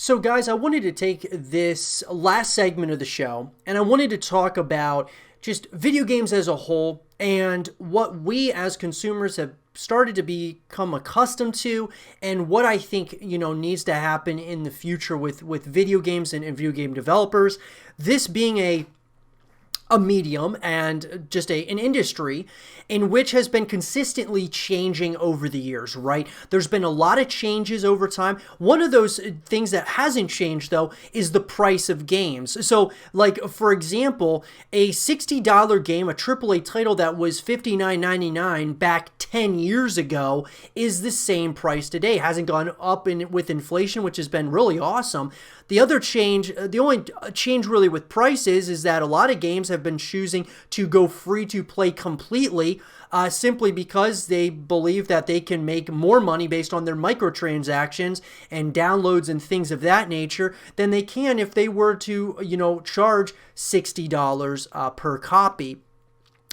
So guys, I wanted to take this last segment of the show and I wanted to talk about just video games as a whole and what we as consumers have started to become accustomed to and what I think, needs to happen in the future with video games and video game developers. This being a medium and just an industry in which has been consistently changing over the years, right? There's been a lot of changes over time. One of those things that hasn't changed, though, is the price of games. So, like, for example, a $60 game, a AAA title that was $59.99 back 10 years ago is the same price today. It hasn't gone up with inflation, which has been really awesome. The only change really with prices is that a lot of games have been choosing to go free to play completely simply because they believe that they can make more money based on their microtransactions and downloads and things of that nature than they can if they were to, charge $60 per copy.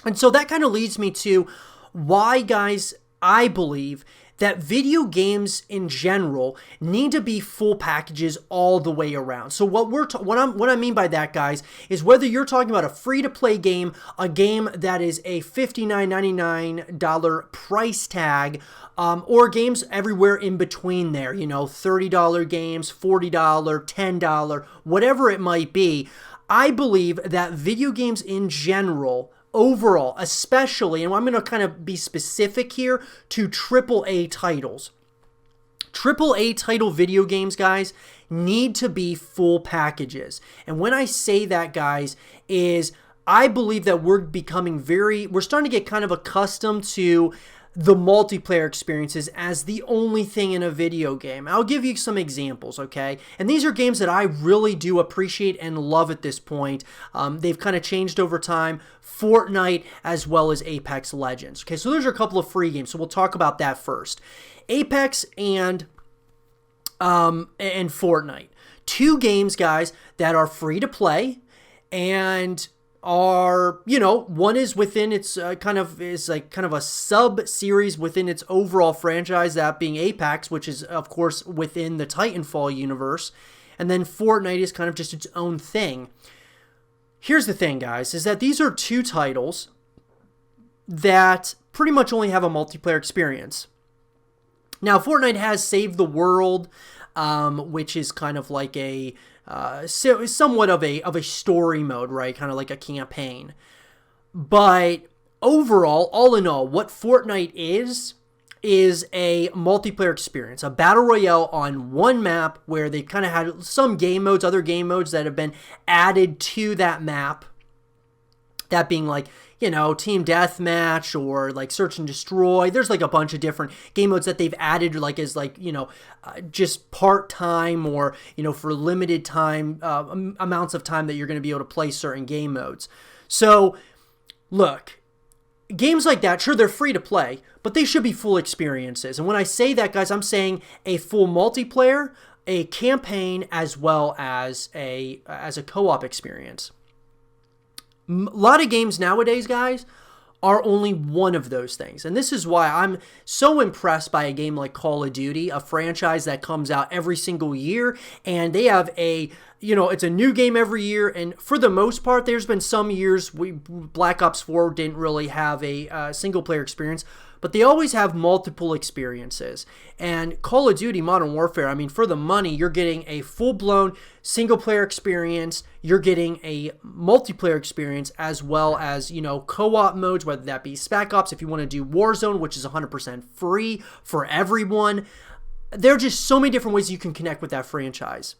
And so that kind of leads me to why, guys, I believe that video games in general need to be full packages all the way around. So what I mean by that, guys, is whether you're talking about a free-to-play game, a game that is a $59.99 price tag, or games everywhere in between there, $30 games, $40, $10, whatever it might be, I believe that video games in general overall, especially, and I'm going to kind of be specific here to AAA titles. AAA title video games, guys, need to be full packages. And when I say that, guys, is I believe that we're starting to get kind of accustomed to the multiplayer experiences as the only thing in a video game. I'll give you some examples, okay? And these are games that I really do appreciate and love at this point. They've kind of changed over time. Fortnite as well as Apex Legends. Okay, so those are a couple of free games, so we'll talk about that first. Apex and Fortnite. Two games, guys, that are free to play and are, one is within its kind of a sub-series within its overall franchise, that being Apex, which is, of course, within the Titanfall universe. And then Fortnite is kind of just its own thing. Here's the thing, guys, is that these are two titles that pretty much only have a multiplayer experience. Now, Fortnite has Save the World, which is kind of like somewhat of a story mode, right? Kind of like a campaign. But overall, all in all, what Fortnite is a multiplayer experience, a battle royale on one map where they kind of had some game modes, other game modes that have been added to that map. That being like, team deathmatch or like search and destroy. There's like a bunch of different game modes that they've added just part-time or, for limited time, amounts of time that you're going to be able to play certain game modes. So, look, games like that, sure, they're free to play, but they should be full experiences. And when I say that, guys, I'm saying a full multiplayer, a campaign, as well as a co-op experience. A lot of games nowadays, guys, are only one of those things. And this is why I'm so impressed by a game like Call of Duty, a franchise that comes out every single year. And they have it's a new game every year. And for the most part, there's been some years Black Ops 4 didn't really have a single-player experience. But they always have multiple experiences. And Call of Duty Modern Warfare, I mean, for the money, you're getting a full-blown single-player experience. You're getting a multiplayer experience as well as, co-op modes, whether that be Spec Ops, if you want to do Warzone, which is 100% free for everyone. There are just so many different ways you can connect with that franchise.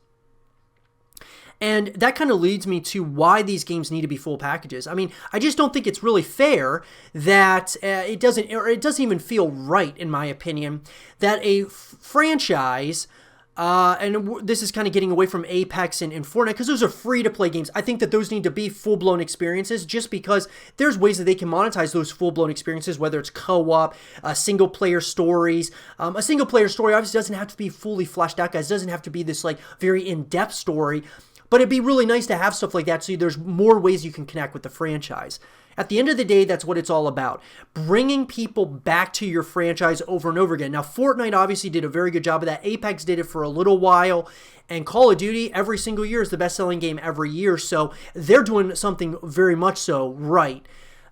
And that kind of leads me to why these games need to be full packages. I mean, I just don't think it's really fair that it doesn't even feel right, in my opinion, that a franchise, and this is kind of getting away from Apex and Fortnite, because those are free-to-play games. I think that those need to be full-blown experiences just because there's ways that they can monetize those full-blown experiences, whether it's co-op, single-player stories. A single-player story obviously doesn't have to be fully fleshed out, guys. It doesn't have to be this very in-depth story. But it'd be really nice to have stuff like that so there's more ways you can connect with the franchise. At the end of the day, that's what it's all about. Bringing people back to your franchise over and over again. Now, Fortnite obviously did a very good job of that. Apex did it for a little while. And Call of Duty, every single year, is the best-selling game every year. So they're doing something very much so right.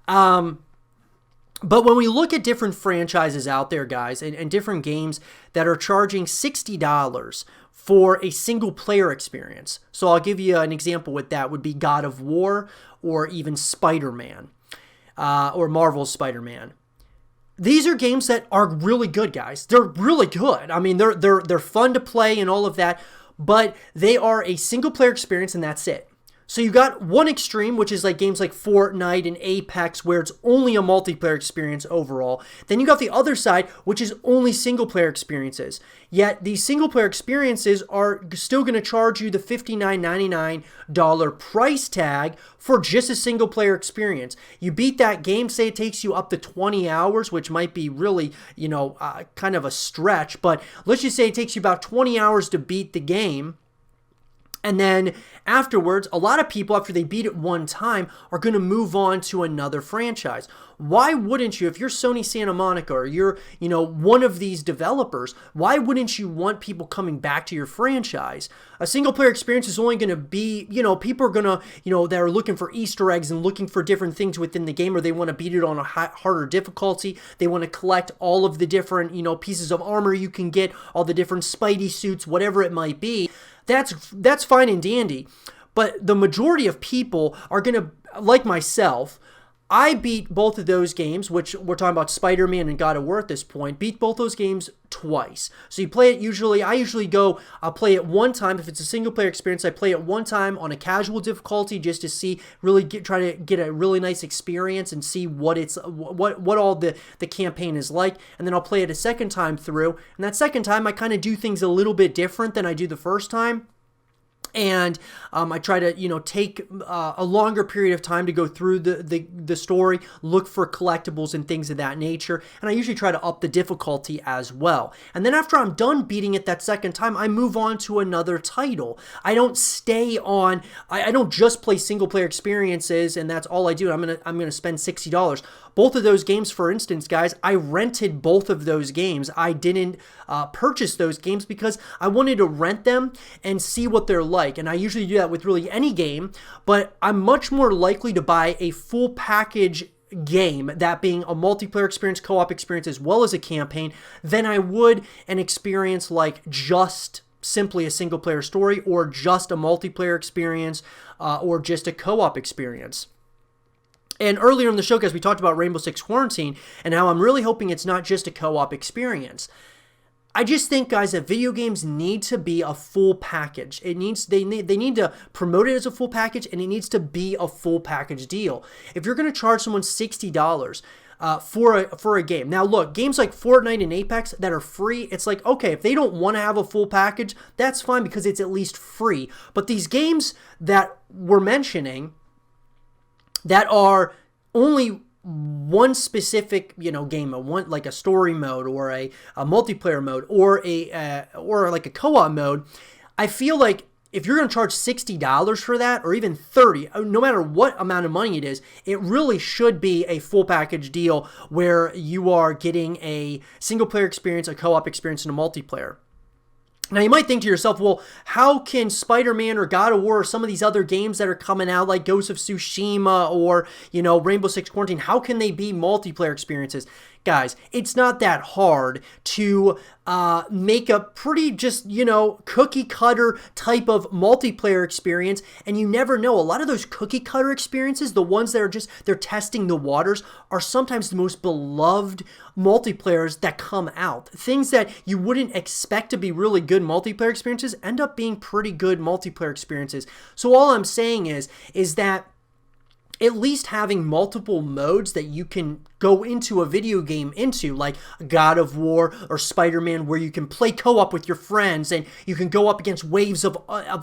But when we look at different franchises out there, guys, and different games that are charging $60 for a single-player experience. So I'll give you an example with that would be God of War or even Spider-Man or Marvel's Spider-Man. These are games that are really good, guys. They're really good. I mean, they're fun to play and all of that, but they are a single-player experience and that's it. So you got one extreme, which is like games like Fortnite and Apex, where it's only a multiplayer experience overall. Then you got the other side, which is only single-player experiences. Yet these single-player experiences are still going to charge you the $59.99 price tag for just a single-player experience. You beat that game, say it takes you up to 20 hours, which might be really, kind of a stretch. But let's just say it takes you about 20 hours to beat the game. And then afterwards, a lot of people, after they beat it one time, are going to move on to another franchise. Why wouldn't you, if you're Sony Santa Monica or you're, one of these developers, why wouldn't you want people coming back to your franchise? A single player experience is only going to be, people are going to, that are looking for Easter eggs and looking for different things within the game, or they want to beat it on a harder difficulty. They want to collect all of the different, pieces of armor you can get, all the different Spidey suits, whatever it might be. That's fine and dandy, but the majority of people are going to, like myself, I beat both of those games, which we're talking about Spider-Man and God of War at this point, beat both those games twice. So you play it I'll play it one time. If it's a single player experience, I play it one time on a casual difficulty just to see, try to get a really nice experience and see what all the campaign is like. And then I'll play it a second time through. And that second time, I kind of do things a little bit different than I do the first time. And I try to, take a longer period of time to go through the story, look for collectibles and things of that nature. And I usually try to up the difficulty as well. And then after I'm done beating it that second time, I move on to another title. I don't stay on, I don't just play single player experiences and that's all I do. I'm gonna spend $60. Both of those games, for instance, guys, I rented both of those games. I didn't purchase those games because I wanted to rent them and see what they're like. And I usually do that with really any game, but I'm much more likely to buy a full package game, that being a multiplayer experience, co-op experience, as well as a campaign, than I would an experience like just simply a single player story or just a multiplayer experience or just a co-op experience. And earlier in the show, guys, we talked about Rainbow Six Quarantine and how I'm really hoping it's not just a co-op experience. I just think, guys, that video games need to be a full package. They need to promote it as a full package, and it needs to be a full package deal. If you're going to charge someone $60 for a game, now look, games like Fortnite and Apex that are free, it's like, okay, if they don't want to have a full package, that's fine because it's at least free. But these games that we're mentioning that are only one specific, game, like a story mode or a multiplayer mode or or like a co-op mode, I feel like if you're going to charge $60 for that or even $30, no matter what amount of money it is, it really should be a full package deal where you are getting a single player experience, a co-op experience, and a multiplayer. Now, you might think to yourself, well, how can Spider-Man or God of War or some of these other games that are coming out like Ghost of Tsushima or, Rainbow Six Quarantine, how can they be multiplayer experiences? Guys, it's not that hard to make a pretty just, cookie cutter type of multiplayer experience. And you never know. A lot of those cookie cutter experiences, the ones that are they're testing the waters, are sometimes the most beloved multiplayers that come out. Things that you wouldn't expect to be really good multiplayer experiences end up being pretty good multiplayer experiences. So all I'm saying is that at least having multiple modes that you can go into a video game into, like God of War or Spider-Man, where you can play co-op with your friends and you can go up against waves of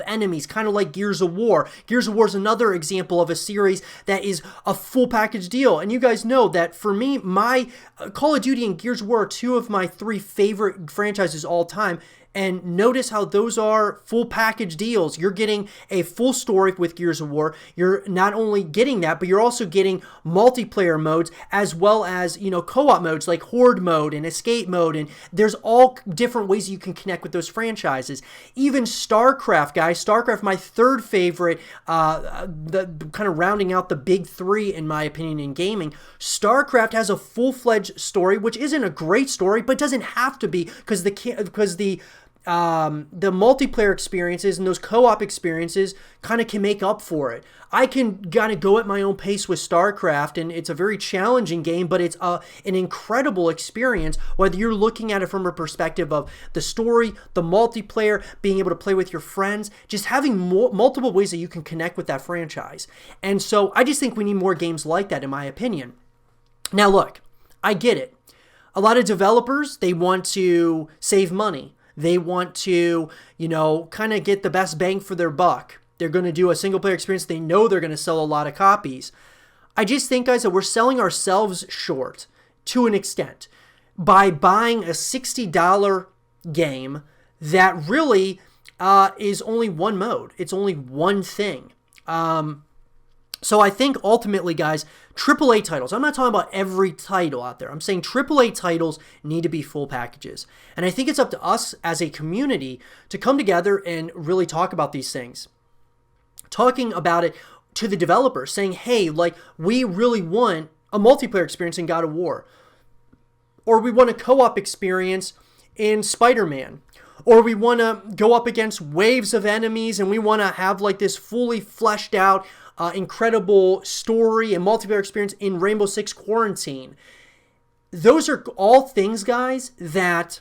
enemies, kind of like Gears of War. Gears of War is another example of a series that is a full package deal. And you guys know that for me, my Call of Duty and Gears of War are two of my three favorite franchises all time. And notice how those are full package deals. You're getting a full story with Gears of War. You're not only getting that, but you're also getting multiplayer modes as well as, co-op modes like Horde mode and Escape mode. And there's all different ways you can connect with those franchises. Even StarCraft, guys. StarCraft, my third favorite, the kind of rounding out the big three, in my opinion, in gaming. StarCraft has a full-fledged story, which isn't a great story, but doesn't have to be because the multiplayer experiences and those co-op experiences kind of can make up for it. I can kind of go at my own pace with StarCraft, and it's a very challenging game, but it's an incredible experience, whether you're looking at it from a perspective of the story, the multiplayer, being able to play with your friends, just having multiple ways that you can connect with that franchise. And so I just think we need more games like that, in my opinion. Now look, I get it. A lot of developers, they want to save money. They want to, kind of get the best bang for their buck. They're going to do a single player experience. They know they're going to sell a lot of copies. I just think, guys, that we're selling ourselves short to an extent by buying a $60 game that really is only one mode. It's only one thing. So I think ultimately, guys, AAA titles, I'm not talking about every title out there. I'm saying AAA titles need to be full packages. And I think it's up to us as a community to come together and really talk about these things. Talking about it to the developers, saying, hey, we really want a multiplayer experience in God of War. Or we want a co-op experience in Spider-Man. Or we want to go up against waves of enemies and we want to have this fully fleshed out incredible story and multiplayer experience in Rainbow Six Quarantine. Those are all things, guys, that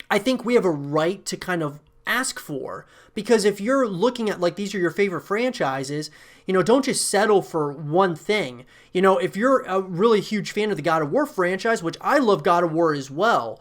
I think we have a right to kind of ask for. Because if you're looking at these are your favorite franchises, don't just settle for one thing. If you're a really huge fan of the God of War franchise, which I love God of War as well,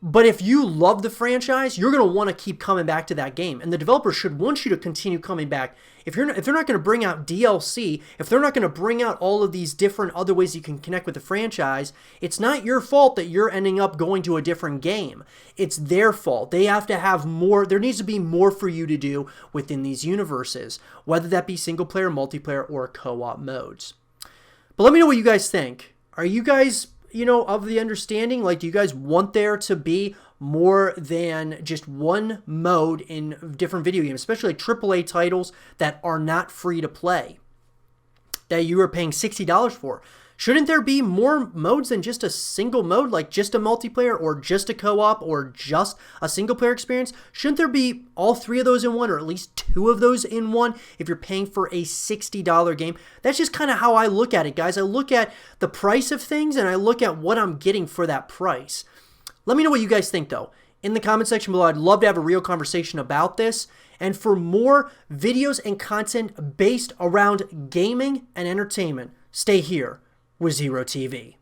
but if you love the franchise, you're going to want to keep coming back to that game. And the developers should want you to continue coming back. If they're not going to bring out DLC, if they're not going to bring out all of these different other ways you can connect with the franchise, it's not your fault that you're ending up going to a different game. It's their fault. They have to have more. There needs to be more for you to do within these universes, whether that be single player, multiplayer, or co-op modes. But let me know what you guys think. Are you guys of the understanding, do you guys want there to be more than just one mode in different video games, especially AAA titles that are not free to play, that you are paying $60 for? Shouldn't there be more modes than just a single mode, like just a multiplayer or just a co-op or just a single player experience? Shouldn't there be all three of those in one, or at least two of those in one, if you're paying for a $60 game? That's just kind of how I look at it, guys. I look at the price of things and I look at what I'm getting for that price. Let me know what you guys think, though, in the comment section below. I'd love to have a real conversation about this. And for more videos and content based around gaming and entertainment, stay here with Zero TV.